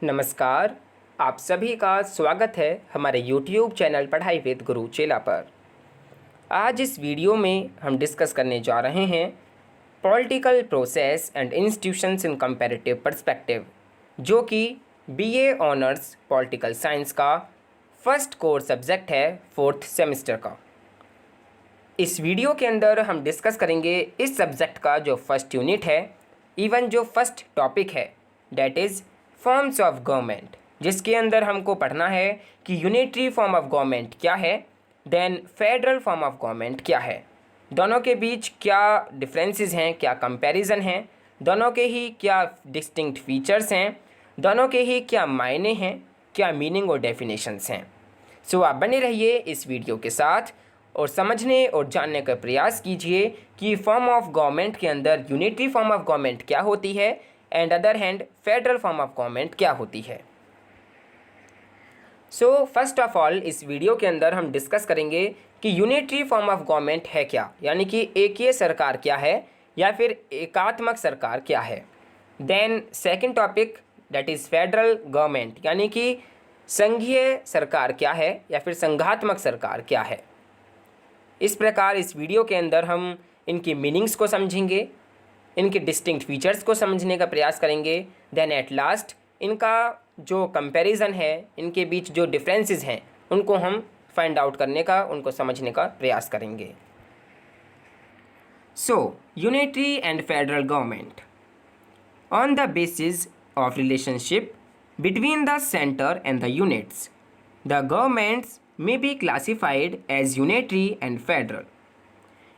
नमस्कार। आप सभी का स्वागत है हमारे YouTube चैनल पढ़ाई विद गुरु चेला पर। आज इस वीडियो में हम डिस्कस करने जा रहे हैं political process and institutions in comparative perspective, जो कि BA ऑनर्स पॉलिटिकल साइंस का फर्स्ट कोर सब्जेक्ट है 4th सेमेस्टर का। इस वीडियो के अंदर हम डिस्कस करेंगे इस सब्जेक्ट का जो फर्स्ट यूनिट है, इवन जो फर्स्ट टॉपिक है, that is forms of government, जिसके अंदर हमको पढ़ना है कि यूनिटरी फॉर्म ऑफ गवर्नमेंट क्या है, then federal form of government क्या है, दोनों के बीच क्या डिफरेंसेस हैं, क्या कंपैरिजन हैं, दोनों के ही क्या डिस्टिंक्ट फीचर्स हैं, दोनों के ही क्या मायने हैं, क्या मीनिंग और डेफिनेशंस हैं। सो आप बने रहिए इस वीडियो के साथ और समझने और जानने का प्रयास कीजिए कि फॉर्म ऑफ गवर्नमेंट के अंदर यूनिटरी फॉर्म ऑफ गवर्नमेंट क्या होती है and other hand federal form of government क्या होती है। सो फर्स्ट ऑफ ऑल इस वीडियो के अंदर हम डिस्कस करेंगे कि यूनिटरी फॉर्म ऑफ गवर्नमेंट है क्या, यानी कि एकीय सरकार क्या है या फिर एकात्मक सरकार क्या है। Then second topic that is federal government, यानी कि संघीय सरकार क्या है या फिर संघात्मक सरकार क्या है। इस प्रकार इस वीडियो के अंदर हम इनकी मीनिंग्स को समझेंगे, इनके डिस्टिंक्ट फीचर्स को समझने का प्रयास करेंगे। देन एट लास्ट इनका जो कंपैरिजन है, इनके बीच जो डिफरेंसेस हैं, उनको हम फाइंड आउट करने का, उनको समझने का प्रयास करेंगे। So unitary and federal government on the basis of relationship between the centre and the units, the governments may be classified as unitary and federal.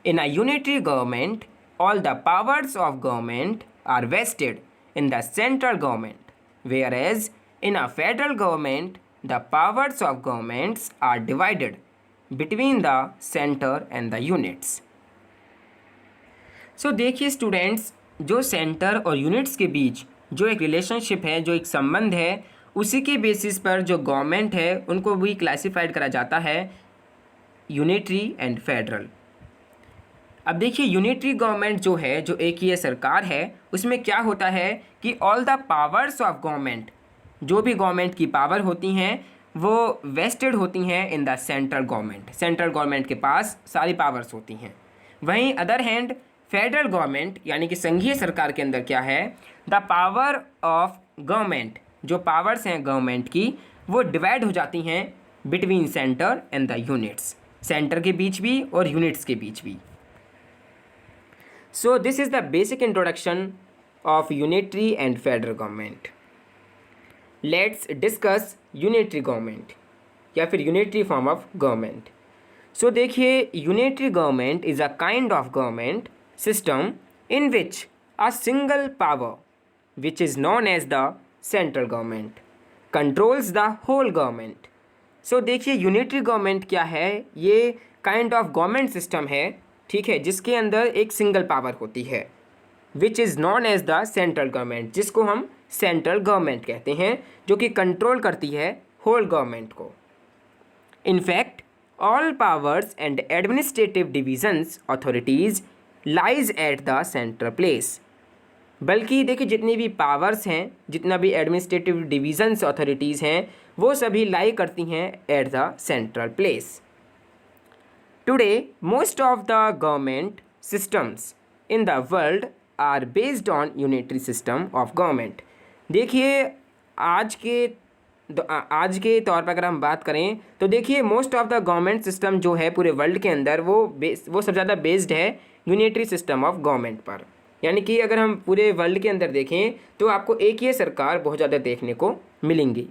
In a unitary government, all the powers of government are vested in the central government, whereas in a federal government, the powers of governments are divided between the center and the units. So देखिए students, जो centre और units के बीच जो एक relationship है, जो एक संबंध है, उसी के बेसिस पर जो गवर्नमेंट है उनको भी क्लासिफाइड करा जाता है यूनिटरी एंड फेडरल। अब देखिए यूनिटरी गवर्नमेंट जो है, जो एक ही सरकार है, उसमें क्या होता है कि all the powers of government, जो भी गवर्नमेंट की पावर होती हैं वो वेस्टेड होती हैं in the central government. Central government के पास सारी पावर्स होती हैं। वहीं अदर हैंड फेडरल गवर्नमेंट यानी कि संघीय सरकार के अंदर क्या है, द पावर ऑफ गवर्नमेंट, जो पावर्स हैं गवर्नमेंट की, वो डिवाइड हो जाती हैं between centre and the units, centre के बीच भी और यूनिट्स के बीच भी। सो this is the basic introduction of unitary and federal government. Let's discuss unitary government या फिर unitary form of government. So देखिए, unitary government is a kind of government system in which a single power which is known as the central government controls the whole government. So देखिए unitary government क्या है, ये kind of government system है, ठीक है, जिसके अंदर एक सिंगल पावर होती है which is known as the central government, जिसको हम सेंट्रल गवर्नमेंट कहते हैं, जो कि कंट्रोल करती है होल गवर्नमेंट को। In fact all powers and administrative divisions authorities lies at the central place. बल्कि देखिए जितनी भी पावर्स हैं, जितना भी एडमिनिस्ट्रेटिव डिविजन्स अथॉरिटीज़ हैं, वो सभी लाई करती हैं at the central place. Today most of the government systems in the world are based on unitary system of government. देखिए आज के तौर पर अगर हम बात करें तो देखिए most of the government system जो है पूरे वर्ल्ड के अंदर वो सबसे ज़्यादा बेस्ड है यूनिटरी सिस्टम ऑफ गवर्नमेंट पर। यानी कि अगर हम पूरे वर्ल्ड के अंदर देखें तो आपको एक ही सरकार बहुत ज़्यादा देखने को मिलेंगी।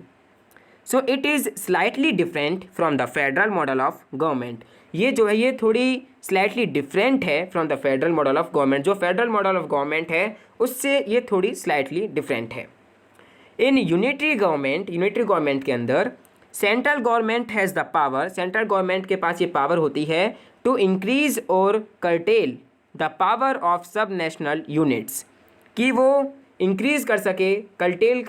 So it is slightly different from the federal model of government. ये जो है ये थोड़ी स्लाइटली डिफरेंट है from the federal model of government. जो फेडरल मॉडल ऑफ गवर्नमेंट है उससे ये थोड़ी स्लाइटली डिफरेंट है। इन यूनिटरी गवर्नमेंट के अंदर central government has the power, central government के पास ये पावर होती है टू इंक्रीज और कर्टेल द पावर ऑफ सब नेशनल यूनिट्स, कि वो इंक्रीज़ कर सके, कर्टेल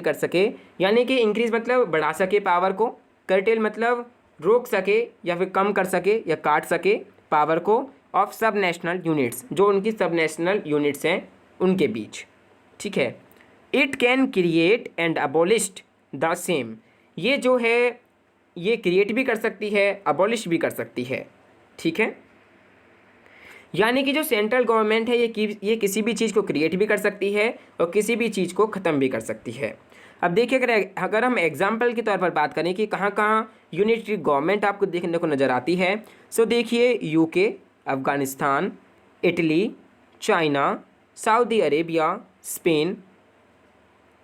कर सके, यानी कि इंक्रीज़ मतलब बढ़ा सके पावर को, कर्टेल मतलब रोक सके या फिर कम कर सके या काट सके पावर को ऑफ सब नेशनल यूनिट्स, जो उनकी सब नेशनल यूनिट्स हैं उनके बीच, ठीक है। It can create and abolished the same. ये जो है ये क्रिएट भी कर सकती है, अबॉलिश भी कर सकती है, ठीक है। यानी कि जो सेंट्रल गवर्नमेंट है ये किसी भी चीज़ को क्रिएट भी कर सकती है और किसी भी चीज़ को ख़त्म भी कर सकती है। अब देखिए अगर हम एग्जाम्पल के तौर पर बात करें कि कहाँ कहाँ यूनिटरी गवर्नमेंट आपको देखने को नज़र आती है, सो देखिए UK, Afghanistan, Italy, China, Saudi Arabia, Spain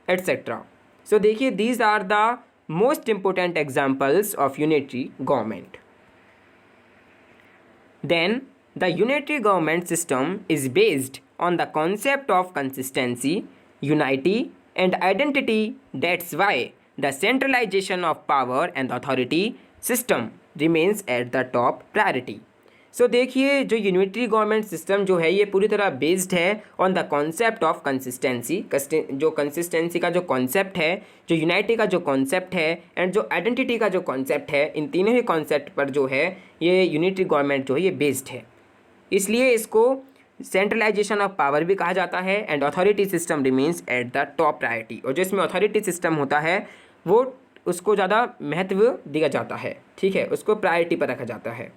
etcetera. So देखिए these are the most important examples of unitary government. Then the unitary government system is based on the concept of consistency, unity and identity. That's why the centralization of power and authority system remains at the top priority. सो देखिए जो unitary government system जो है ये पूरी तरह based है on the concept of consistency. जो consistency का जो कॉन्सेप्ट है, जो यूनिटी का जो कॉन्सेप्ट है एंड जो आइडेंटिटी का जो कॉन्सेप्ट है, इन तीनों ही कॉन्सेप्ट पर जो है ये यूनिटरी गवर्नमेंट जो है ये बेस्ड है। इसलिए इसको सेंट्रलाइजेशन ऑफ पावर भी कहा जाता है and authority system remains at the top priority. और जो इसमें अथॉरिटी सिस्टम होता है वो उसको ज़्यादा महत्व दिया जाता है, ठीक है, उसको प्रायोरिटी पर रखा जाता है।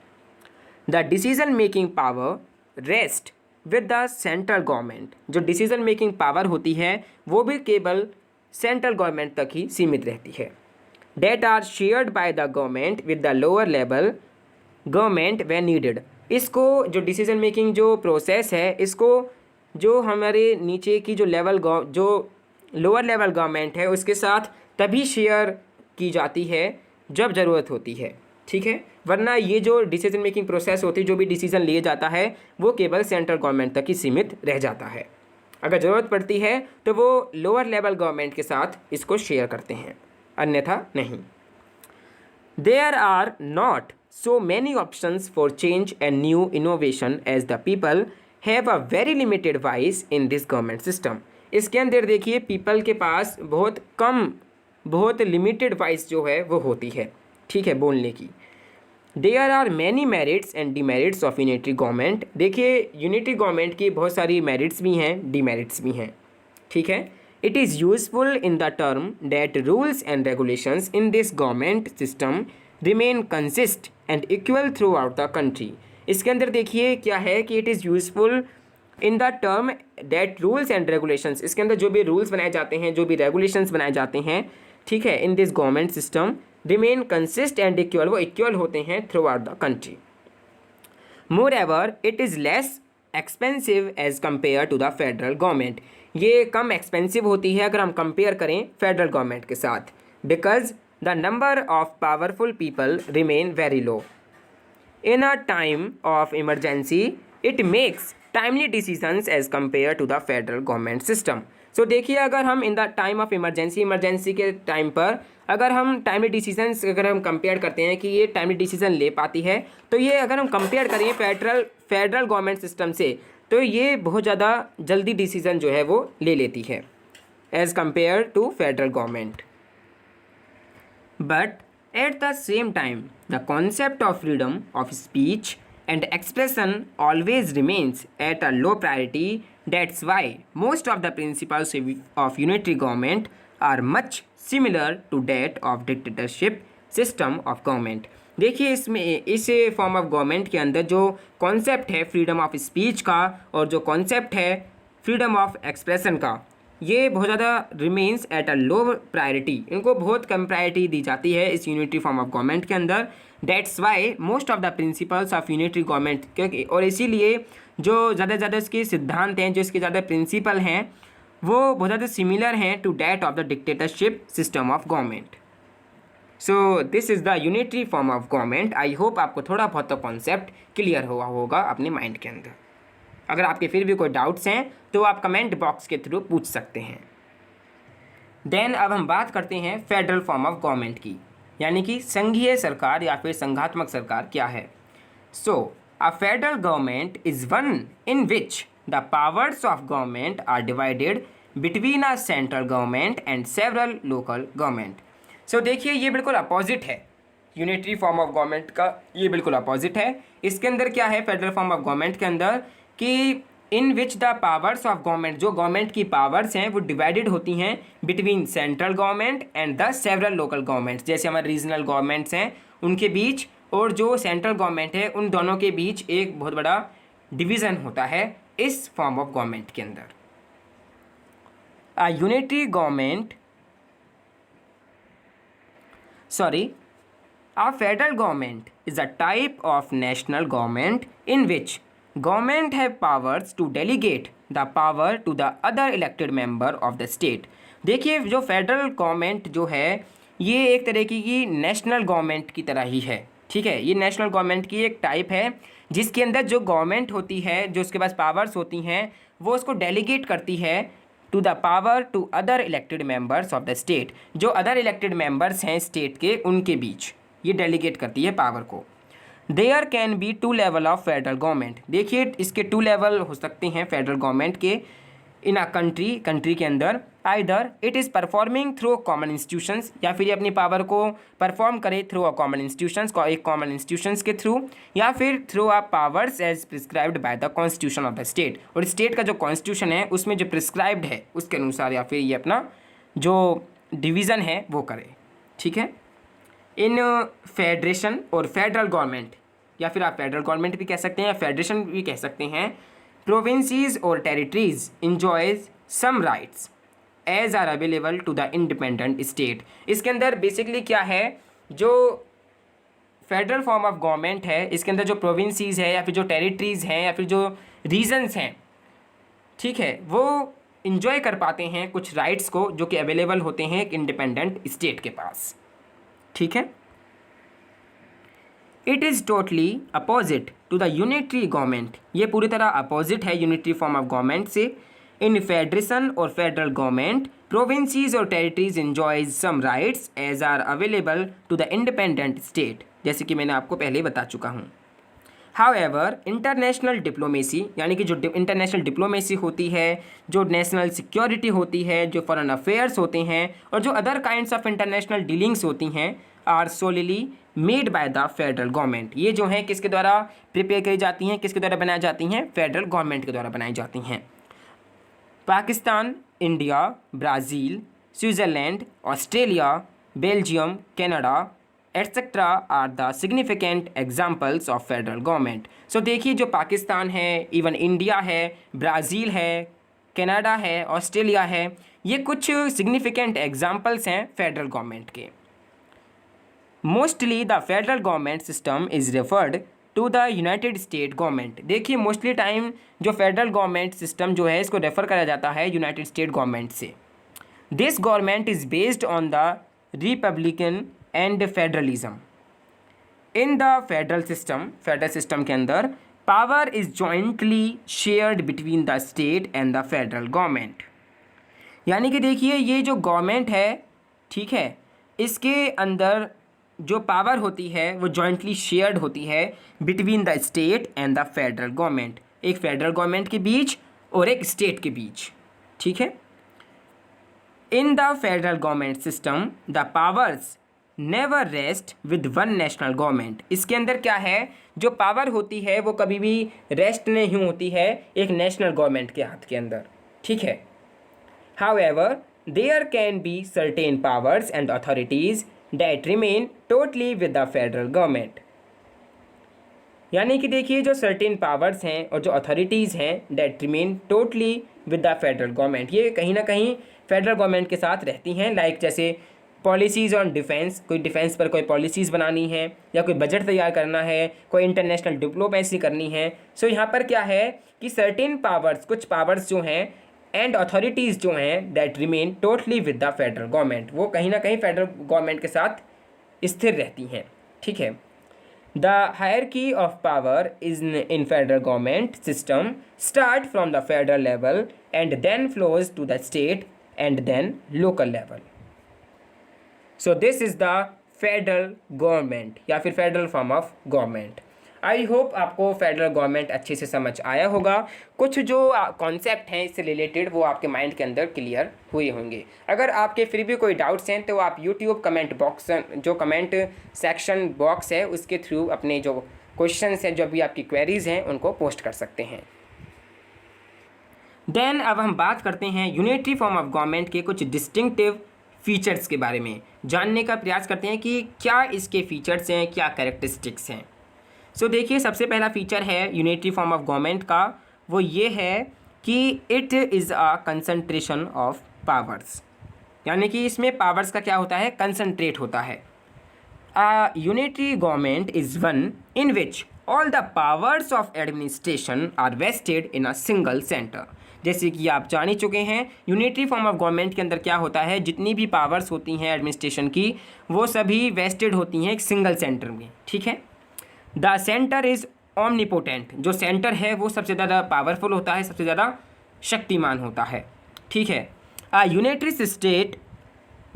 The decision making power rest with the central government. जो डिसीजन मेकिंग पावर होती है वो भी केवल सेंट्रल गवर्नमेंट तक ही सीमित रहती है। That are shared by the government with the lower level government when needed. इसको जो डिसीजन मेकिंग जो प्रोसेस है इसको जो हमारे नीचे की जो लोअर लेवल गवर्नमेंट है उसके साथ तभी शेयर की जाती है जब ज़रूरत होती है, ठीक है, वरना ये जो डिसीजन मेकिंग प्रोसेस होती है, जो भी डिसीजन लिए जाता है वो केवल सेंट्रल गवर्नमेंट तक ही सीमित रह जाता है। अगर ज़रूरत पड़ती है तो वो लोअर लेवल गवर्नमेंट के साथ इसको शेयर करते हैं, अन्यथा नहीं। There are not so many options for change and new innovation as the people have a very limited voice in this government system. इसके अंदर देखिए पीपल के पास बहुत लिमिटेड वॉइस जो है वो होती है, ठीक है, बोलने की। There are many merits and demerits of unitary government. देखिए यूनिटरी गवर्नमेंट की बहुत सारी मेरिट्स भी हैं, डीमेरिट्स भी हैं, ठीक है। It is useful in the term that rules and regulations in this government system remain consist and equal through out the country. इसके अंदर देखिए क्या है कि it is useful in the term that rules and regulations, इसके अंदर जो भी रूल्स बनाए जाते हैं, जो भी रेगुलेशंस बनाए जाते हैं, ठीक है, in this government system remain consist and equal, वो इक्वल होते हैं throughout the country. Moreover it is less expensive as compare to the federal government. ये कम एक्सपेंसिव होती है अगर हम कंपेयर करें फेडरल गवर्नमेंट के साथ, because the number of powerful people remain very low. In a time of emergency it makes timely decisions as compare to the federal government system. So देखिए अगर हम in the time of emergency के time पर अगर हम timely decisions अगर हम compare करते हैं कि ये टाइमली डिसीजन ले पाती है, तो ये अगर हम कंपेयर करें फेडरल गवर्नमेंट सिस्टम से तो ये बहुत ज़्यादा जल्दी डिसीजन जो है वो ले लेती है as compare to federal government. But at the same time the concept of freedom of speech and expression always remains at a low priority. That's why most of the principles of unitary government are much similar to that of dictatorship system of government. देखिए इस form of government के अंदर जो concept है freedom of speech का और जो concept है फ्रीडम ऑफ एक्सप्रेशन का, ये बहुत ज़्यादा remains at a low priority, इनको बहुत कम प्रायोरिटी दी जाती है इस यूनिटरी फॉर्म ऑफ गवर्नमेंट के अंदर। That's why most of the principles of unitary government, क्योंकि और इसीलिए जो ज़्यादा से ज़्यादा इसके सिद्धांत हैं, जो इसके ज़्यादा प्रिंसिपल हैं, वो बहुत ज़्यादा सिमिलर हैं to that of the dictatorship system of government. So this is the unitary form of government. I hope आपको थोड़ा बहुत तो कॉन्सेप्ट क्लियर हुआ होगा अपने माइंड के अंदर। अगर आपके फिर भी कोई डाउट्स हैं तो आप कमेंट बॉक्स के थ्रू पूछ सकते हैं। देन अब हम बात करते हैं फेडरल फॉर्म ऑफ गवर्नमेंट की, यानी कि संघीय सरकार या फिर संघात्मक सरकार क्या है। So a federal government is one in which the powers of government are divided between a central government and several local government. So देखिए ये बिल्कुल अपोजिट है, यूनिटरी फॉर्म ऑफ गवर्नमेंट का ये बिल्कुल अपोजिट है। इसके अंदर क्या है फेडरल फॉर्म ऑफ गवर्नमेंट के अंदर कि in which the powers of government, जो गवर्नमेंट की पावर्स हैं वो डिवाइडेड होती हैं between central government and the several local governments, जैसे हमारे रीजनल गवर्नमेंट्स हैं उनके बीच और जो सेंट्रल गवर्नमेंट है उन दोनों के बीच एक बहुत बड़ा डिवीज़न होता है इस फॉर्म ऑफ गवर्नमेंट के अंदर। अ unitary government A federal government is a type of national government in which government have powers to delegate the power to the other elected member of the state। देखिए जो federal government जो है ये एक तरीके की नेशनल गवर्नमेंट की तरह ही है, ठीक है। ये नेशनल गवर्नमेंट की एक टाइप है जिसके अंदर जो गवर्नमेंट होती है, जो उसके पास पावर्स होती हैं, वो उसको डेलीगेट करती है to the power to other elected members of the state. जो अदर इलेक्टेड मेंबर्स हैं स्टेट के उनके बीच ये डेलीगेट करती है पावर को। There can be two level of federal government. देखिए इसके टू लेवल हो सकते हैं फेडरल गवर्नमेंट के इन अ कंट्री के अंदर। Either it is performing through common institutions, या फिर ये अपनी पावर को परफॉर्म करे थ्रू अ कॉमन इंस्टीट्यूशंस, एक कॉमन इंस्टीट्यूशंस के थ्रू, या फिर through a powers as prescribed by the constitution of the state. और स्टेट का जो कॉन्स्टिट्यूशन है उसमें जो प्रिस्क्राइब्ड है उसके अनुसार या फिर ये अपना जो डिवीज़न है वो करे, ठीक है। इन फेडरेशन और फेडरल गवर्नमेंट, या फिर आप फेडरल गवर्नमेंट भी कह सकते हैं या फेडरेशन भी कह सकते हैं, प्रोविंसीज और territories enjoys some rights as are available to the independent state. इसके अंदर बेसिकली क्या है, जो फेडरल फॉर्म ऑफ गवर्नमेंट है इसके अंदर जो प्रोविंसीज है या फिर जो टेरिटरीज हैं या फिर जो रीजन्स हैं, ठीक है, वो इंजॉय कर पाते हैं कुछ राइट्स को जो कि अवेलेबल होते हैं एक इंडिपेंडेंट स्टेट के पास, ठीक है। It is totally opposite to the unitary government. ये पूरी तरह अपोजिट है यूनिटरी फॉर्म ऑफ गवर्नमेंट से। इन फेडरेशन और फेडरल गवर्नमेंट प्रोविंसीज और territories enjoys some rights as are available to the independent state, जैसे कि मैंने आपको पहले बता चुका हूँ। हाउएवर इंटरनेशनल डिप्लोमेसी, यानी कि जो इंटरनेशनल डिप्लोमेसी होती है, जो नेशनल सिक्योरिटी होती है, जो फॉरेन अफेयर्स होते हैं और जो other kinds of international dealings होती हैं, are solely made by the federal government. ये जो हैं किसके द्वारा प्रिपेयर करी जाती हैं, किसके द्वारा बनाई जाती हैं, फेडरल गवर्नमेंट के द्वारा बनाई जाती हैं। Pakistan, India, Brazil, Switzerland, Australia, Belgium, Canada etcetera are the significant examples of federal government. So देखिए जो पाकिस्तान है, इवन इंडिया है, ब्राज़ील है, कनाडा है, ऑस्ट्रेलिया है, ये कुछ सिग्निफिकेंट एग्जाम्पल्स हैं फेडरल गवर्नमेंट के। Mostly the federal government system is referred to the United State government. देखिए मोस्टली टाइम जो फेडरल गवर्नमेंट सिस्टम जो है इसको रेफ़र करा जाता है यूनाइटेड स्टेट गवर्नमेंट से। This government is based on the Republican and federalism. In the federal system के अंदर power is jointly shared between the state and the federal government. यानी कि देखिए ये जो गवर्नमेंट है, ठीक है, इसके अंदर जो पावर होती है वो जॉइंटली शेयर्ड होती है between the state and the federal government, एक फेडरल गवर्नमेंट के बीच और एक स्टेट के बीच, ठीक है। In the federal government system the powers never rest with one national government. इसके अंदर क्या है, जो पावर होती है वो कभी भी रेस्ट नहीं होती है एक नेशनल गवर्नमेंट के हाथ के अंदर, ठीक है। However there can be certain powers and authorities that remain totally with the federal government। यानी कि देखिए जो सर्टेन पावर्स हैं और जो अथॉरिटीज़ हैं that remain totally with the federal government, ये कहीं ना कहीं फेडरल गवर्नमेंट के साथ रहती हैं। लाइक जैसे पॉलिसीज़ ऑन डिफेंस, कोई डिफेंस पर कोई पॉलिसीज़ बनानी है या कोई बजट तैयार करना है, कोई इंटरनेशनल डिप्लोमेसी करनी है। सो यहाँ पर क्या है कि सर्टेन पावर्स, कुछ पावर्स जो हैं एंड अथॉरिटीज़ जो हैं that remain totally with the federal government, वो कहीं ना कहीं फेडरल गवर्नमेंट के साथ स्थिर रहती हैं, ठीक है। The hierarchy of power is in federal government system start from the federal level and then flows to the state and then local level. So this is the federal government या फिर federal form of government. I hope आपको federal government अच्छे से समझ आया होगा। कुछ जो कॉन्सेप्ट हैं इससे रिलेटेड वो आपके माइंड के अंदर क्लियर हुए होंगे। अगर आपके फिर भी कोई डाउट्स हैं तो आप यूट्यूब कमेंट बॉक्स, जो कमेंट सेक्शन बॉक्स है उसके थ्रू अपने जो क्वेश्चंस हैं, जो भी आपकी क्वेरीज़ हैं उनको पोस्ट कर सकते हैं। देन अब हम बात करते हैं यूनिटरी फॉर्म ऑफ गवर्नमेंट के कुछ डिस्टिंक्टिव फीचर्स के बारे में, जानने का प्रयास करते हैं कि क्या इसके फीचर्स हैं, क्या कैरेक्टरिस्टिक्स हैं। सो देखिए, सबसे पहला फीचर है यूनिटरी फॉर्म ऑफ गवर्नमेंट का, वो ये है कि it is a concentration of powers, यानी कि इसमें पावर्स का क्या होता है, कंसंट्रेट होता है। A unitary government is one in which all the powers of administration are vested in a single center। जैसे कि आप जान ही चुके हैं, यूनिटरी फॉर्म ऑफ गवर्नमेंट के अंदर क्या होता है, जितनी भी पावर्स होती हैं एडमिनिस्ट्रेशन की, वो सभी वेस्टेड होती हैं एक सिंगल सेंटर में, ठीक है। द सेंटर इज़ ओमनीपोटेंट, जो सेंटर है वो सबसे ज़्यादा पावरफुल होता है, सबसे ज़्यादा शक्तिमान होता है, ठीक है। A unitary state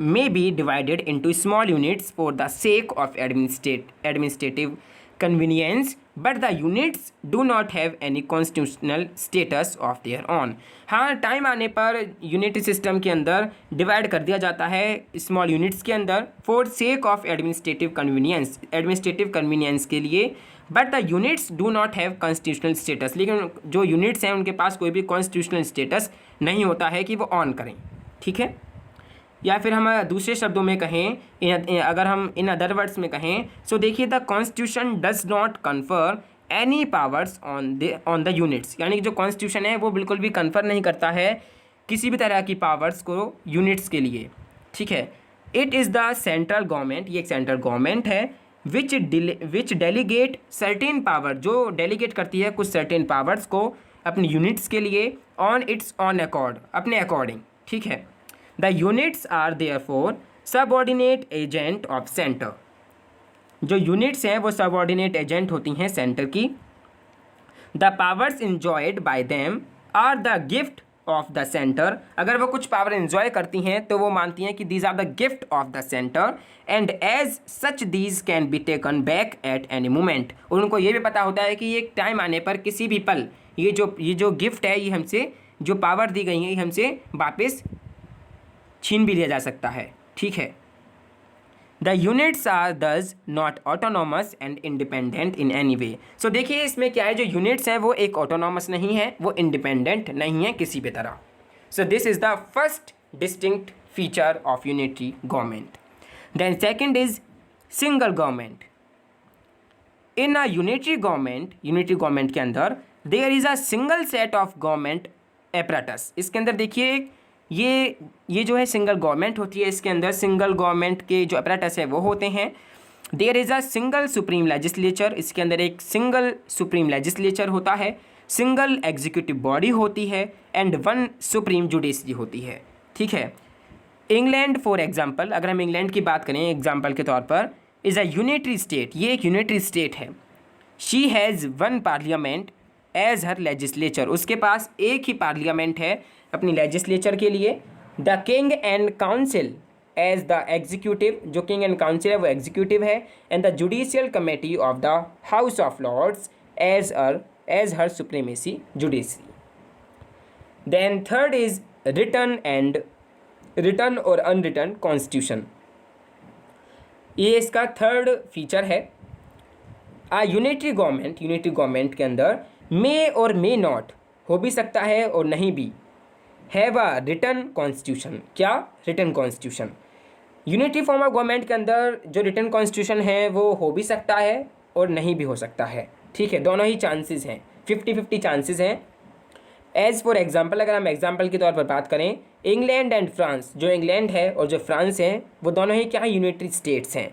may be divided into small units for the sake of administrative convenience, but the units do not have any constitutional status of their own। हाँ, टाइम आने पर यूनिटरी सिस्टम के अंदर डिवाइड कर दिया जाता है small units के अंदर for sake of administrative convenience के लिए, but the units do not have constitutional status. लेकिन जो यूनिट्स हैं उनके पास कोई भी कॉन्स्टिट्यूशनल स्टेटस नहीं होता है कि वो ऑन करें, ठीक है। या फिर हम दूसरे शब्दों में कहें, अगर हम इन अदर वर्ड्स में कहें, सो देखिए, the constitution does not confer any powers on the units, यानी कि जो कॉन्स्टिट्यूशन है वो बिल्कुल भी कन्फर नहीं करता है किसी भी तरह की पावर्स को यूनिट्स के लिए, ठीक है। It is the central government, ये एक सेंट्रल गवर्नमेंट है, विच डेलीगेट सर्टेन पावर, जो डेलीगेट करती है कुछ सर्टेन पावर्स को अपनी यूनिट्स के लिए ऑन इट्स ऑन अकॉर्ड, अपने अकॉर्डिंग, ठीक है। The units are therefore subordinate agent of center। जो यूनिट्स हैं वो सबऑर्डिनेट एजेंट होती हैं सेंटर की। The powers enjoyed by them are the gift of the center। अगर वो कुछ पावर enjoy करती हैं तो वो मानती हैं कि these are the gift of the center and as such these can be taken back at any moment। और उनको ये भी पता होता है कि एक टाइम आने पर किसी भी पल ये जो गिफ्ट है, ये हमसे जो पावर दी गई है, ये हमसे वापस छीन भी लिया जा सकता है, ठीक है। The units are thus not autonomous and independent in any way. So देखिए, इसमें क्या है, जो यूनिट्स हैं वो एक ऑटोनॉमस नहीं है, वो इंडिपेंडेंट नहीं है किसी भी तरह। So this is the first distinct feature of unitary government. Then second is single government. In a unitary government के अंदर there is a single set of government apparatus. इसके अंदर देखिए, ये जो है सिंगल गवर्नमेंट होती है, इसके अंदर सिंगल गवर्नमेंट के जो अपरेटस है वो होते हैं। There is a single supreme legislature, इसके अंदर एक सिंगल सुप्रीम लेजिस्लेचर होता है, सिंगल एग्जीक्यूटिव बॉडी होती है एंड वन सुप्रीम जुडिशरी होती है, ठीक है। इंग्लैंड फॉर एग्जांपल, अगर हम इंग्लैंड की बात करें एग्जांपल के तौर पर, इज़ अ यूनिटरी स्टेट, ये एक यूनिटरी स्टेट है। She has one parliament as her legislature, उसके पास एक ही पार्लियामेंट है अपनी लेजिस्लेचर के लिए। The king and council as the executive, जो किंग एंड काउंसिल है वो एग्जीक्यूटिव है, and the judicial committee of the house of lords as her supremacy judiciary. Then third is written और अनरिटन कॉन्स्टिट्यूशन, ये इसका third feature है। आ unitary government के अंदर मे और मे नॉट, हो भी सकता है और नहीं भी, हैव अ रिटन कॉन्स्टिट्यूशन। क्या? Written constitution. Unitary form of government के अंदर जो रिटन कॉन्स्टिट्यूशन है वो हो भी सकता है और नहीं भी हो सकता है, ठीक है, दोनों ही चांसेस हैं, 50-50 चांसेस हैं। एज फॉर एग्जांपल, अगर हम एग्जांपल के तौर पर बात करें, इंग्लैंड एंड फ्रांस, जो इंग्लैंड है और जो फ्रांस है वो दोनों ही क्या यूनिटरी स्टेट्स हैं।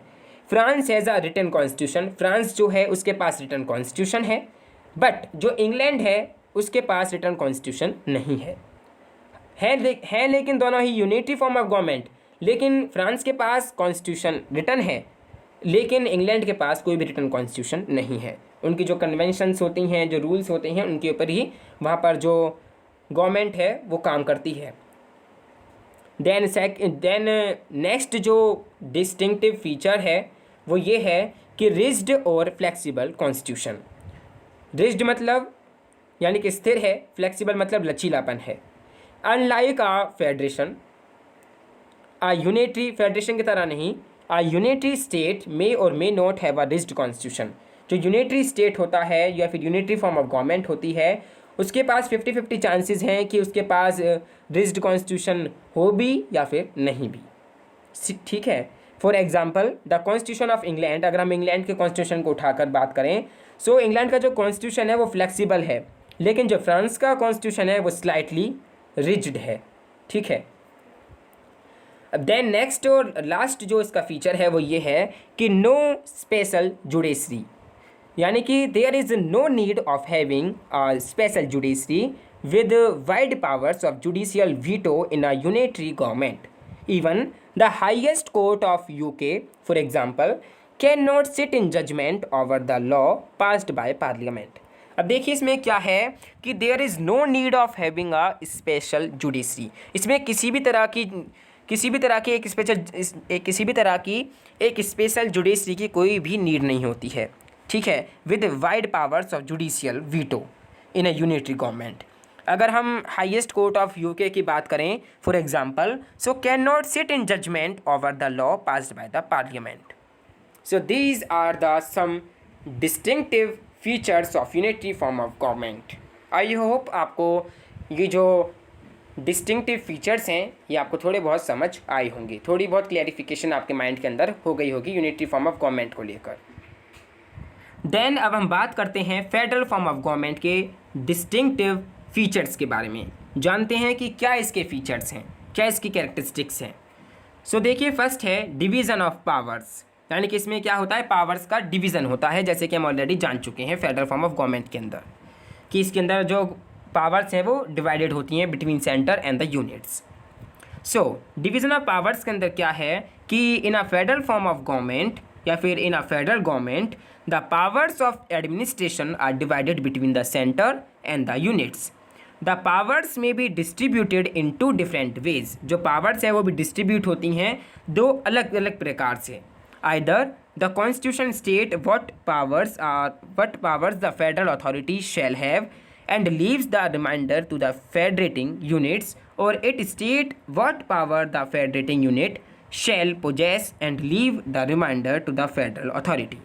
France has a written constitution, France जो है उसके पास रिटन कॉन्स्टिट्यूशन है, बट जो इंग्लैंड है उसके पास रिटन कॉन्स्टिट्यूशन नहीं है। लेकिन दोनों ही यूनिटरी फॉर्म ऑफ गवर्नमेंट, लेकिन फ्रांस के पास कॉन्स्टिट्यूशन रिटन है, लेकिन इंग्लैंड के पास कोई भी रिटन कॉन्स्टिट्यूशन नहीं है। उनकी जो कन्वेंशंस होती हैं, जो रूल्स होते हैं, उनके ऊपर ही वहाँ पर जो गवर्नमेंट है वो काम करती है। देन नेक्स्ट जो डिस्टिंक्टिव फीचर है वो ये है कि रिज्ड और फ्लेक्सिबल कॉन्स्टिट्यूशन। रिज्ड मतलब यानी कि स्थिर है, फ्लेक्सिबल मतलब लचीलापन है। अनलाइक आ फेडरेशन, फेडरेशन की तरह नहीं, आ यूनिटरी स्टेट मे और may not have a rigid constitution. जो यूनिटरी स्टेट होता है या फिर यूनिटरी फॉर्म ऑफ गवर्नमेंट होती है उसके पास 50-50 चांसेस हैं कि उसके पास रिज्ड कॉन्स्टिट्यूशन हो भी या फिर नहीं भी, ठीक है। For example the constitution of England, अगर हम इंग्लैंड के कॉन्स्टिट्यूशन को उठाकर बात करें, सो इंग्लैंड का जो कॉन्स्टिट्यूशन है वो फ्लेक्सिबल है, लेकिन जो फ्रांस का कॉन्स्टिट्यूशन है वो स्लाइटली रिजिड है, ठीक है। अब देन नेक्स्ट और लास्ट जो इसका फीचर है वो ये है कि नो स्पेशल जुडिशरी, यानी कि there is no need of having a special judiciary with wide powers of judicial veto in a unitary government. Even the highest court of UK for example can not sit in judgment over the law passed by parliament. अब देखिए इसमें क्या है कि there is no need of having a special judiciary, इसमें किसी भी तरह की एक स्पेशल जुडिशरी की कोई भी नीड नहीं होती है, ठीक है, with wide powers of judicial veto in a unitary government. अगर हम हाईएस्ट कोर्ट ऑफ यूके की बात करें for example, so can not sit in judgment over the law passed by the parliament. So these are the some distinctive features of unitary form of government. I hope आपको ये जो distinctive features हैं ये आपको थोड़े बहुत समझ आई होंगी, थोड़ी बहुत क्लैरिफिकेशन आपके माइंड के अंदर हो गई होगी यूनिटरी फॉर्म ऑफ गवर्नमेंट को लेकर। देन अब हम बात करते हैं फेडरल फॉर्म ऑफ गवर्नमेंट के डिस्टिंक्टिव फीचर्स के बारे में, जानते हैं कि क्या इसके फीचर्स हैं, क्या इसकी कैरेक्टरिस्टिक्स हैं। सो देखिए फर्स्ट है डिवीज़न ऑफ पावर्स, यानी कि इसमें क्या होता है, पावर्स का डिवीज़न होता है, जैसे कि हम ऑलरेडी जान चुके हैं फेडरल फॉर्म ऑफ गवर्नमेंट के अंदर कि इसके अंदर जो पावर्स हैं वो डिवाइडेड होती हैं between centre and the units. So division of powers के अंदर क्या है कि in a federal form of government या फिर in a federal government the powers of administration are divided between the centre and the units. The powers may be distributed in two different ways, जो powers है वो भी distribute होती हैं दो अलग अलग प्रकार से। Either the constitution state what powers the federal authority shall have and leaves the remainder to the federating units, or it state what power the federating unit shall possess and leave the remainder to the federal authority।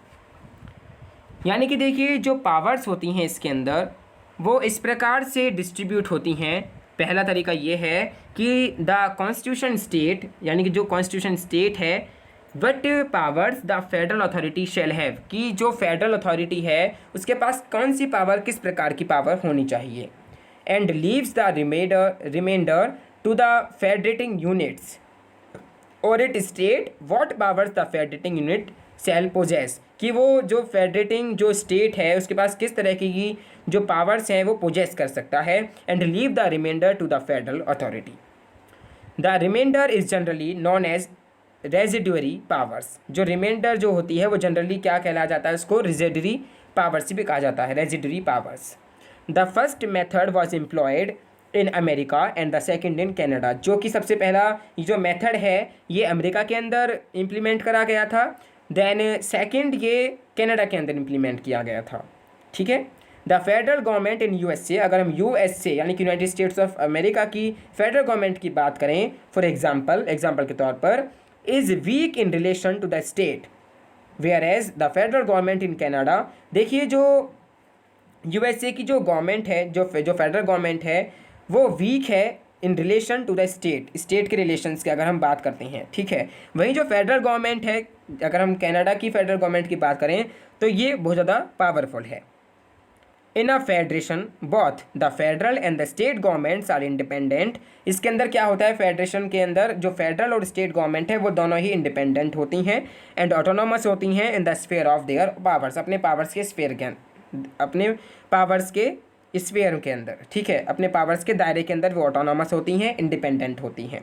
यानी कि देखिए जो powers होती हैं इसके अंदर वो इस प्रकार से डिस्ट्रीब्यूट होती हैं। पहला तरीका ये है कि द कॉन्स्टिट्यूशन स्टेट, यानी कि जो कॉन्स्टिट्यूशन स्टेट है, what powers the federal authority shall have, कि जो फेडरल अथॉरिटी है उसके पास कौन सी पावर, किस प्रकार की पावर होनी चाहिए, and leaves the reminder to the federating units, और it state what powers the federating unit shall possess, कि वो जो फेडरेटिंग जो स्टेट है उसके पास किस तरह की जो पावर्स हैं वो पोजेस कर सकता है, and leave the reminder to the federal authority. The remainder is generally known as residuary powers, जो रिमाइंडर जो होती है वो जनरली क्या कहला जाता है, उसको रेजिडुअरी पावर्स भी कहा जाता है, residuary powers. The first method was employed in America and the second in Canada, जो कि सबसे पहला जो मेथड है ये अमेरिका के अंदर इम्प्लीमेंट करा गया था, देन सेकंड ये कनाडा के अंदर इम्प्लीमेंट किया गया था, ठीक है। The federal government in USA, अगर हम यूएसए यानी कि यूनाइटेड स्टेट्स ऑफ अमेरिका की फेडरल गवर्नमेंट की बात करें फॉर एग्जाम्पल के तौर पर, is weak in relation to the state, whereas the federal government in Canada, देखिए जो यूएसए की जो गवर्नमेंट है, जो फेडरल गवर्नमेंट है वो वीक है in relation to the state के रिलेशंस की अगर हम बात करते हैं, ठीक है। वहीं जो फेडरल गवर्नमेंट है, अगर हम कनाडा की फेडरल गवर्नमेंट की बात करें तो ये बहुत ज़्यादा पावरफुल है। In a federation both the federal and the state governments are independent, इसके अंदर क्या होता है, फेडरेशन के अंदर जो फेडरल और स्टेट गवर्नमेंट है वो दोनों ही इंडिपेंडेंट होती हैं एंड ऑटोनोमस होती हैं in the sphere of their powers, अपने पावर्स के स्फेयर के अंदर, ठीक है, अपने पावर्स के दायरे के अंदर वो ऑटोनोमस होती हैं, इंडिपेंडेंट होती हैं।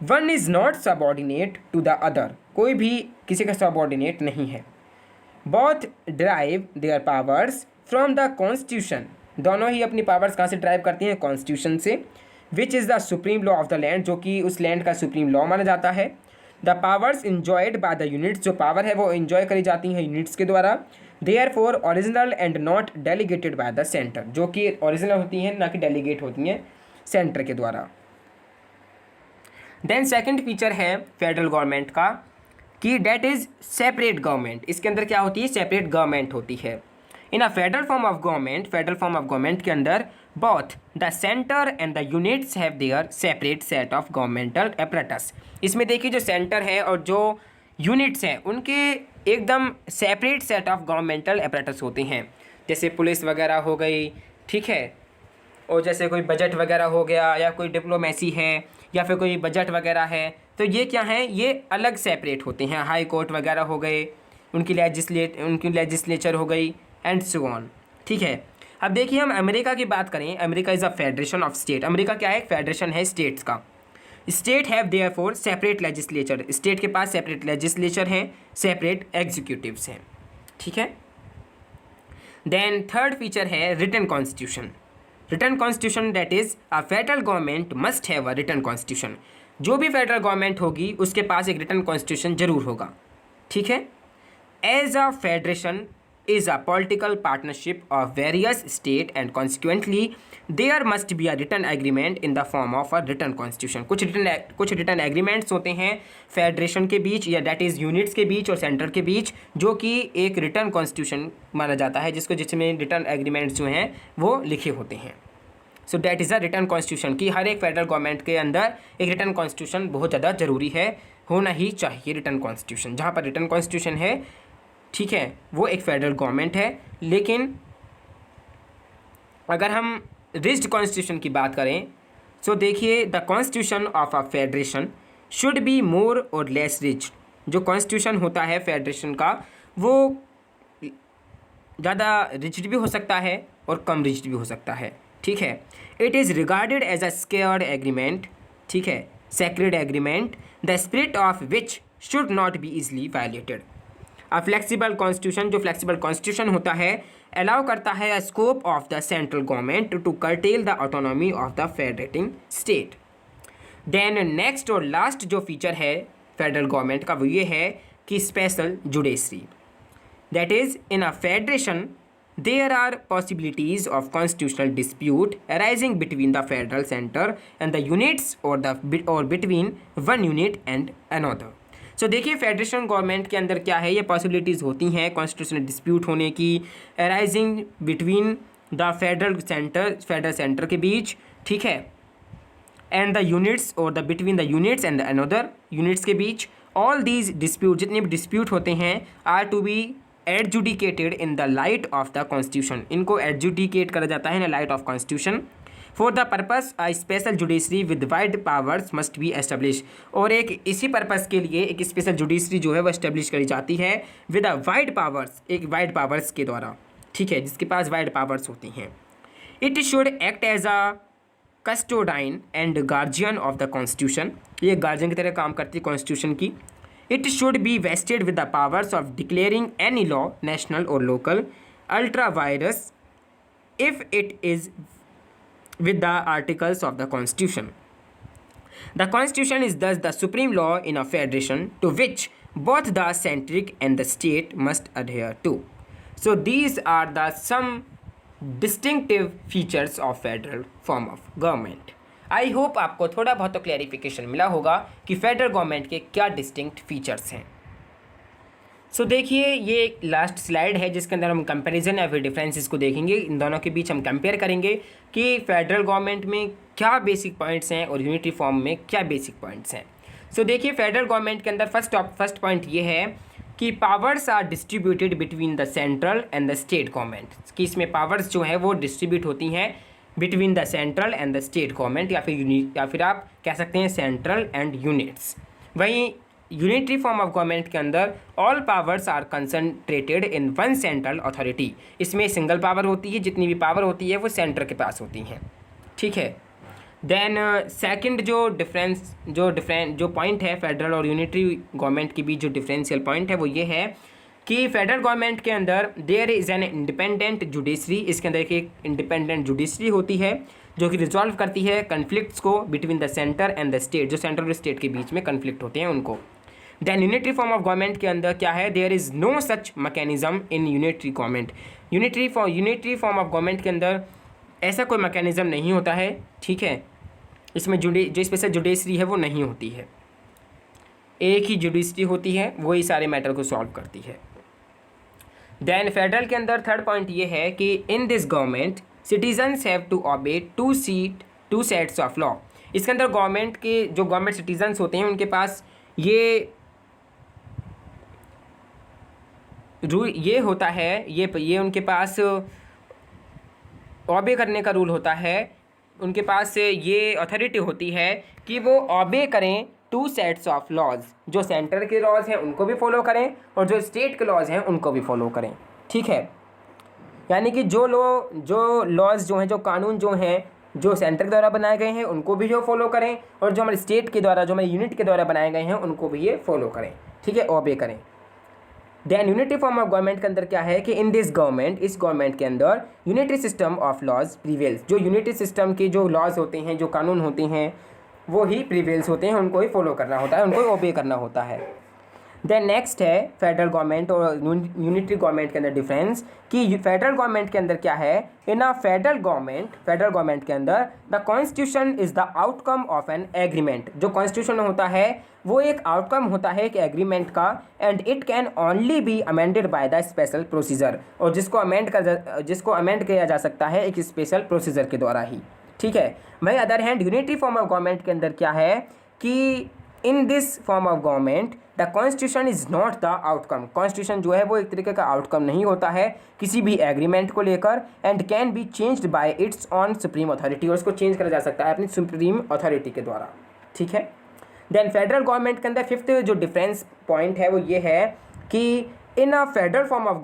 One is not subordinate to the other, कोई भी किसी का सबऑर्डिनेट नहीं है। Both drive their powers from the constitution, दोनों ही अपनी पावर्स कहाँ से ड्राइव करती हैं, कॉन्स्टिट्यूशन से, which is the supreme law of the land, जो कि उस लैंड का सुप्रीम लॉ माना जाता है। The powers enjoyed by the units, जो पावर है वो इंजॉय करी जाती हैं यूनिट्स के द्वारा। Therefore original and not delegated by the centre, जो कि ओरिजिनल होती हैं ना कि डेलीगेट होती हैं सेंटर के द्वारा। देन सेकंड फीचर है फेडरल गवर्नमेंट का कि डेट इज़ सेपरेट गवर्नमेंट, इसके अंदर क्या होती है, सेपरेट गवर्नमेंट होती है। In a federal form of government के अंदर both the centre and the units have their separate set of governmental apparatus. इसमें देखिए जो सेंटर है और जो यूनिट्स हैं उनके एकदम separate set of governmental apparatus होते हैं, जैसे पुलिस वगैरह हो गई, ठीक है, और जैसे कोई बजट वगैरह हो गया या कोई डिप्लोमेसी है या फिर कोई बजट वगैरह है, तो ये क्या है, ये अलग सेपरेट होते हैं। हाई कोर्ट वगैरह हो गए, उनकी लेजिस्लेचर हो गई एंड सो ऑन, ठीक है। अब देखिए हम अमेरिका की बात करें, America is a federation of state. America क्या है, एक फेडरेशन है स्टेट्स का। State have therefore separate legislature, state के पास सेपरेट लेजिस्लेचर हैं, सेपरेट एग्जीक्यूटिव्स हैं, ठीक है। देन थर्ड फीचर है written constitution. Written constitution that is a federal government must have a written constitution. जो भी फेडरल गवर्नमेंट होगी उसके पास एक रिटन कॉन्स्टिट्यूशन जरूर होगा, ठीक है। As a federation is a political partnership of various state and consequently there must be a written agreement in the form of a written constitution। कुछ written agreements होते हैं फेडरेशन के बीच या that is units के बीच और centre के बीच, जो कि एक written constitution माना जाता है, जिसमें written agreements जो हैं वो लिखे होते हैं। So that is a return constitution कि हर एक फेडरल गवर्नमेंट के अंदर एक रिटर्न कॉन्स्टिट्यूशन बहुत ज़्यादा ज़रूरी है, होना ही चाहिए रिटर्न कॉन्स्टिट्यूशन। जहाँ पर रिटर्न कॉन्स्टिट्यूशन है, ठीक है, वो एक फेडरल गवर्नमेंट है। लेकिन अगर हम रिज्ड कॉन्स्टिट्यूशन की बात करें, सो देखिए the constitution of a federation should be more और लेस रिज्ड। जो कॉन्स्टिट्यूशन होता है फेडरेशन का वो ज़्यादा रिज्ड भी हो सकता है और कम रिज्ड भी हो सकता है, ठीक है। It is regarded as a scared agreement, ठीक है, sacred agreement, the spirit of which should not be easily violated. A flexible constitution, जो फ्लेक्सिबल कॉन्स्टिट्यूशन होता है, अलाउ करता है a scope of the central government to curtail the autonomy of the federating state. Then next और last जो feature है federal government का वो ये है कि special judiciary. That is in a federation there are possibilities of constitutional dispute arising between the federal center and the units or between one unit and another। सो देखिए federation government के अंदर क्या है, ये पॉसिबिलिटीज़ होती हैं कॉन्स्टिट्यूशनल डिस्प्यूट होने की, arising between the federal centre के बीच, ठीक है, एंड द यूनिट्स और the between the units and another units के बीच। ऑल दीज डिस्प्यूट, जितने भी डिस्प्यूट होते हैं, are to be adjudicated in the light of the constitution. इनको एडजुडिकेट करा जाता है in light of constitution. For the purpose a special judiciary with wide powers must be establish. और एक इसी पर्पस के लिए एक स्पेशल जुडिशरी जो है वो एस्टेब्लिश करी जाती है विद अ वाइड पावर्स, एक वाइड पावर्स के द्वारा, ठीक है, जिसके पास वाइड पावर्स होती हैं। It should act as a custodian and guardian of the constitution. ये गार्जियन की तरह काम करती है कॉन्स्टिट्यूशन की। It should be vested with the powers of declaring any law, national or local, ultra vires, if it is with the articles of the Constitution. The Constitution is thus the supreme law in a federation to which both the centric and the state must adhere to. So these are the some distinctive features of federal form of government. I hope आपको थोड़ा बहुत तो clarification मिला होगा कि federal government के क्या distinct features हैं। सो देखिए ये एक लास्ट स्लाइड है जिसके अंदर हम कंपैरिजन या फिर डिफरेंसेस को देखेंगे, इन दोनों के बीच हम कंपेयर करेंगे कि फेडरल गवर्नमेंट में क्या बेसिक पॉइंट्स हैं और यूनिटी फॉर्म में क्या बेसिक पॉइंट्स हैं। सो देखिए फेडरल गवर्नमेंट के अंदर फर्स्ट पॉइंट ये है कि powers are distributed between the central and the state government, कि इसमें पावर्स जो है वो डिस्ट्रीब्यूट होती हैं between the central and the state government, या फिर आप कह सकते हैं सेंट्रल एंड यूनिट्स। वहीं यूनिटरी फॉर्म ऑफ गवर्नमेंट के अंदर all powers are concentrated in one central authority. इसमें सिंगल पावर होती है, जितनी भी पावर होती है वो सेंटर के पास होती हैं, ठीक है। देन सेकंड जो पॉइंट है फेडरल और यूनिटरी गवर्नमेंट के बीच जो डिफरेंशियल पॉइंट है वो ये है कि फेडरल गवर्नमेंट के अंदर there is an independent judiciary. इसके अंदर एक इंडिपेंडेंट जुडिशरी होती है जो कि रिजॉल्व करती है कन्फ्लिक्ट्स को between the centre and the state, जो सेंटर और स्टेट के बीच में कन्फ्लिक्ट होते हैं उनको। Then unitary form of government के अंदर क्या है, there is no such mechanism in unitary government. Unitary form of government के अंदर ऐसा कोई मैकेनिज्म नहीं होता है, ठीक है। इसमें जो स्पेशल जुडिशरी है वो नहीं होती है, एक ही जुडिशरी होती है, वही सारे मैटर को सॉल्व करती है। देन फेडरल के अंदर थर्ड पॉइंट ये है कि in this government citizens have to obey two sets of law. इसके अंदर गवर्नमेंट के जो गवर्नमेंट सिटीजन्स होते हैं उनके पास ये होता है, ये उनके पास ऑबे करने का रूल होता है, उनके पास ये अथॉरिटी होती है कि वो ऑबे करें टू सेट्स ऑफ लॉज। जो सेंटर के लॉज हैं उनको भी फॉलो करें और जो स्टेट के लॉज हैं उनको भी फॉलो करें। ठीक है, यानी कि जो लॉज जो हैं, जो कानून जो हैं, जो सेंटर के द्वारा बनाए गए हैं उनको भी जो फॉलो करें और जो हमारे स्टेट के द्वारा, जो हमारे यूनिट के द्वारा बनाए गए हैं उनको भी ये फॉलो करें। ठीक है, ऑबे करें। Then unitary form of government के अंदर क्या है कि इन दिस गवर्नमेंट, इस गवर्नमेंट के अंदर unitary system of laws prevails. जो यूनिटरी सिस्टम के जो लॉज होते हैं, जो कानून होते हैं, वो ही प्रीवेल्स होते हैं, उनको ही फॉलो करना होता है, उनको ही ओबे करना होता है। देन नेक्स्ट है फेडरल गवर्नमेंट और यूनिटरी गवर्नमेंट के अंदर डिफरेंस कि फेडरल गवर्नमेंट के अंदर क्या है। इन अ फेडरल गवर्नमेंट के अंदर the constitution is the outcome of an agreement. जो कॉन्स्टिट्यूशन होता है वो एक आउटकम होता है एक एग्रीमेंट का, and it can only be amended by the special procedure. और जिसको अमेंड किया जा सकता है एक स्पेशल प्रोसीजर के द्वारा ही। ठीक है, वही other hand unitary form of government के अंदर क्या है कि in this form of government the constitution is not the outcome. Constitution जो है वो एक तरीके का आउटकम नहीं होता है किसी भी एग्रीमेंट को लेकर, and can be changed by it's on supreme authority. और उसको चेंज करा जा सकता है अपनी सुप्रीम अथॉरिटी के द्वारा। ठीक है, देन फेडरल गवर्नमेंट के अंदर फिफ्थ जो डिफरेंस पॉइंट है वो ये है कि in a federal form of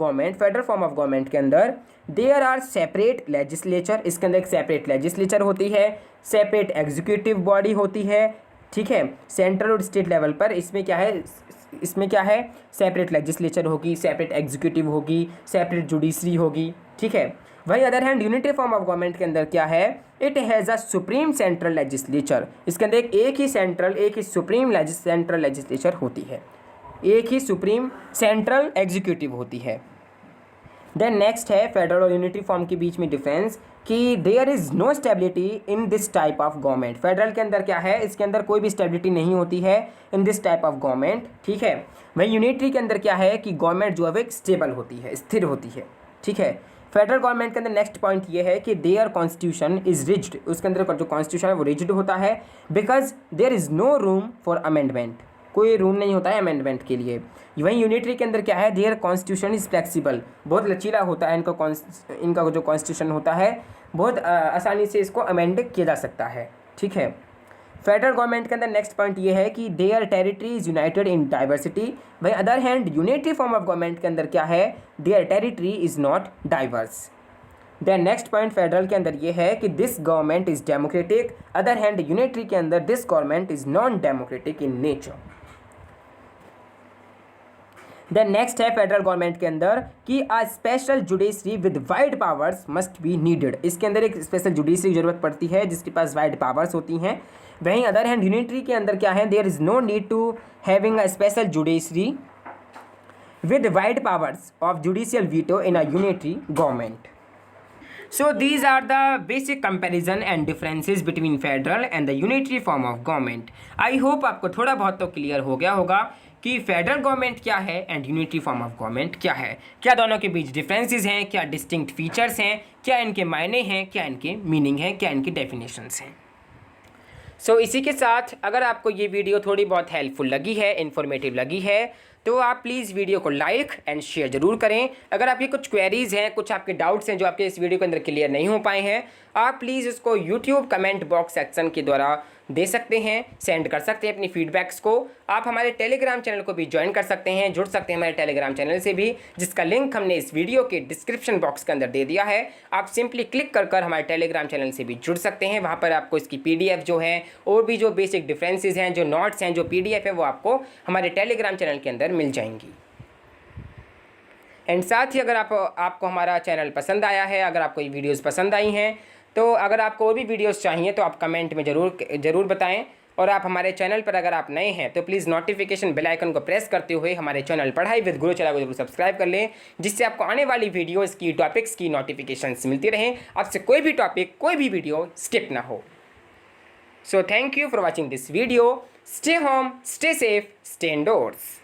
government के अंदर देयर आर सेपरेट लेजिस्लेचर। इसके अंदर एक सेपरेट लेजिस्लेचर होती है, सेपरेट एग्जीक्यूटिव बॉडी होती है। ठीक है, सेंट्रल और स्टेट लेवल पर इसमें क्या है सेपरेट लेजिस्लेचर होगी, सेपरेट एग्जीक्यूटिव होगी, सेपरेट जुडिशरी होगी। ठीक है, वही other hand unitary form of government के अंदर क्या है, it has a supreme central legislature. इसके अंदर एक ही सुप्रीम सेंट्रल लेजिस्लेचर होती है, एक ही सुप्रीम सेंट्रल एग्जीक्यूटिव होती है। देन नेक्स्ट है फेडरल और यूनिटरी फॉर्म के बीच में डिफरेंस कि there is no stability in this type of government. Federal के अंदर क्या है, इसके अंदर कोई भी स्टेबिलिटी नहीं होती है in this type of government. ठीक है, वही यूनिटरी के अंदर क्या है कि गवर्नमेंट जो है वो एक स्टेबल होती है, स्थिर होती है। ठीक है, फेडरल गवर्नमेंट के अंदर नेक्स्ट पॉइंट ये है कि देयर कॉन्स्टिट्यूशन इज रिजिड। उसके अंदर जो कॉन्स्टिट्यूशन है वो रिजिड होता है, because there is no room for amendment. कोई रूम नहीं होता है अमेंडमेंट के लिए। वहीं यूनिटरी के अंदर क्या है, देयर कॉन्स्टिट्यूशन इज़ फ्लेक्सिबल। बहुत लचीला होता है इनका जो कॉन्स्टिट्यूशन होता है, बहुत आसानी से इसको अमेंड किया जा सकता है। ठीक है, फेडरल गवर्नमेंट के अंदर नेक्स्ट पॉइंट ये है कि their territory is united in diversity. वही other hand unitary form of government के अंदर क्या है, their territory is not diverse. Then next point federal के अंदर ये है कि this government is democratic. Other hand unitary के अंदर this government is non democratic in nature. Then next है फेडरल गवर्नमेंट के अंदर कि a special judiciary with wide powers must be needed. इसके अंदर एक स्पेशल जुडिशरी की जरूरत पड़ती है जिसके पास वाइड पावर्स होती हैं। वहीं अदर हैंड यूनिटरी के अंदर क्या है, there is no need to having a special judiciary with wide powers of judicial veto in a unitary government. So these are the basic comparison and differences between federal and the unitary form of government. I hope आपको थोड़ा बहुत तो clear हो गया होगा कि federal government क्या है and unitary form of government क्या है, क्या दोनों के बीच डिफरेंसेस हैं, क्या डिस्टिंक्ट फीचर्स हैं, क्या इनके मायने हैं, क्या इनके मीनिंग हैं, क्या इनकी डेफिनेशंस हैं। सो इसी के साथ अगर आपको ये वीडियो थोड़ी बहुत हेल्पफुल लगी है, इन्फॉर्मेटिव लगी है, तो आप प्लीज़ वीडियो को लाइक एंड शेयर ज़रूर करें। अगर आपकी कुछ क्वेरीज़ हैं, कुछ आपके डाउट्स हैं जो आपके इस वीडियो के अंदर क्लियर नहीं हो पाए हैं, आप प्लीज़ उसको यूट्यूब कमेंट बॉक्स सेक्शन के द्वारा दे सकते हैं, सेंड कर सकते हैं अपनी फीडबैक्स को। आप हमारे टेलीग्राम चैनल को भी ज्वाइन कर सकते हैं, जुड़ सकते हैं हमारे टेलीग्राम चैनल से भी, जिसका लिंक हमने इस वीडियो के डिस्क्रिप्शन बॉक्स के अंदर दे दिया है। आप सिंपली क्लिक कर हमारे टेलीग्राम चैनल से भी जुड़ सकते हैं। वहाँ पर आपको इसकी PDF जो है और भी जो बेसिक डिफरेंसेस हैं, जो नोट्स हैं, जो PDF है, वो आपको हमारे टेलीग्राम चैनल के अंदर मिल जाएंगी। एंड साथ ही अगर आपको हमारा चैनल पसंद आया है, अगर आपको ये वीडियोज़ पसंद आई हैं, तो अगर आपको और भी वीडियोस चाहिए तो आप कमेंट में ज़रूर बताएं। और आप हमारे चैनल पर अगर आप नए हैं तो प्लीज़ नोटिफिकेशन बेल आइकन को प्रेस करते हुए हमारे चैनल पढ़ाई विद गुरु चैनल को जरूर सब्सक्राइब कर लें, जिससे आपको आने वाली वीडियोस की टॉपिक्स की नोटिफिकेशंस मिलती रहें, आपसे कोई भी टॉपिक, कोई भी वीडियो स्किप ना हो। So thank you for watching this video. Stay home, stay safe, stay endorse.